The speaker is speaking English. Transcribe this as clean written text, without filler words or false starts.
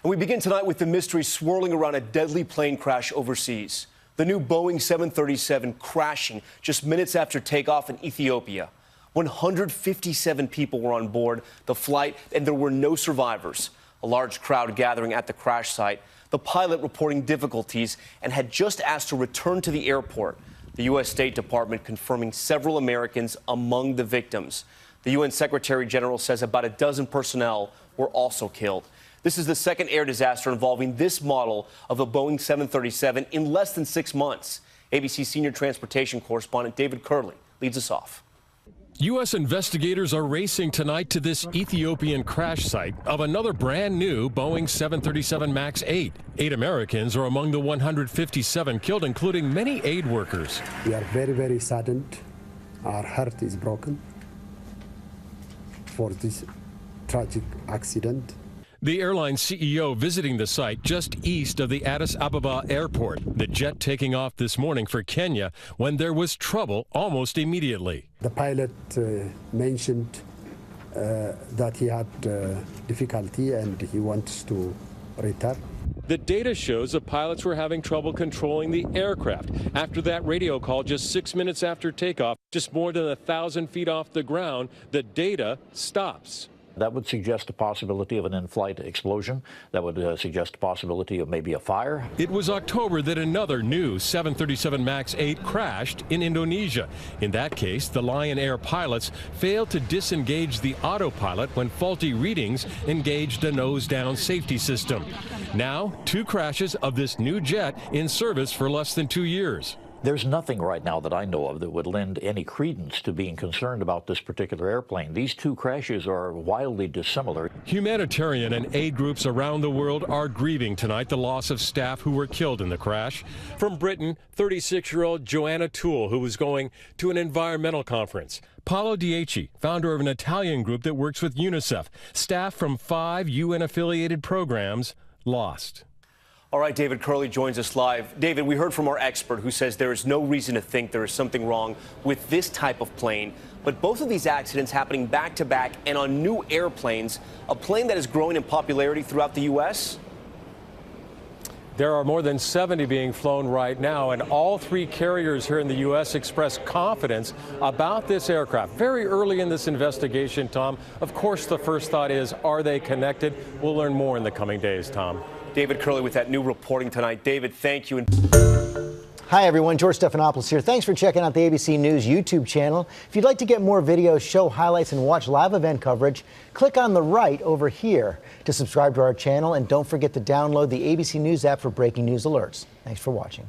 And we begin tonight with the mystery swirling around a deadly plane crash overseas. The new Boeing 737 crashing just minutes after takeoff in Ethiopia. 157 people were on board the flight, and there were no survivors. A large crowd gathering at the crash site. The pilot reporting difficulties and had just asked to return to the airport. The U.S. State Department confirming several Americans among the victims. The UN Secretary General says about a dozen personnel were also killed. This is the second air disaster involving this model of a Boeing 737 in less than 6 months. ABC senior transportation correspondent David Curley leads us off. U.S. investigators are racing tonight to this Ethiopian crash site of another brand new Boeing 737 MAX 8. 8 Americans are among the 157 killed, including many aid workers. We are very, very saddened. Our heart is broken for this tragic accident. The airline CEO visiting the site just east of the Addis Ababa airport. The jet taking off this morning for Kenya when there was trouble almost immediately. The pilot mentioned that he had difficulty and he wants to return. The data shows the pilots were having trouble controlling the aircraft. After that radio call just 6 minutes after takeoff, just more than 1,000 feet off the ground, the data stops. That would suggest a possibility of an in-flight explosion. That would suggest a possibility of maybe a fire. It was October that another new 737 MAX 8 crashed in Indonesia. In that case, the Lion Air pilots failed to disengage the autopilot when faulty readings engaged a nose-down safety system. Now, 2 crashes of this new jet in service for less than 2 years. There's nothing right now that I know of that would lend any credence to being concerned about this particular airplane. These 2 crashes are wildly dissimilar. Humanitarian and aid groups around the world are grieving tonight the loss of staff who were killed in the crash. From Britain, 36-year-old Joanna Toole, who was going to an environmental conference. Paolo Dieci, founder of an Italian group that works with UNICEF. Staff from 5 UN-affiliated programs lost. All right, David Curley joins us live. David, we heard from our expert who says there is no reason to think there is something wrong with this type of plane. But both of these accidents happening back to back and on new airplanes, a plane that is growing in popularity throughout the U.S.? There are more than 70 being flown right now, and all 3 carriers here in the U.S. expressed confidence about this aircraft. Very early in this investigation, Tom, of course, the first thought is, are they connected? We'll learn more in the coming days, Tom. David Curley with that new reporting tonight. David, thank you. Hi, everyone. George Stephanopoulos here. Thanks for checking out the ABC News YouTube channel. If you'd like to get more videos, show highlights, and watch live event coverage, click on the right over here to subscribe to our channel. And don't forget to download the ABC News app for breaking news alerts. Thanks for watching.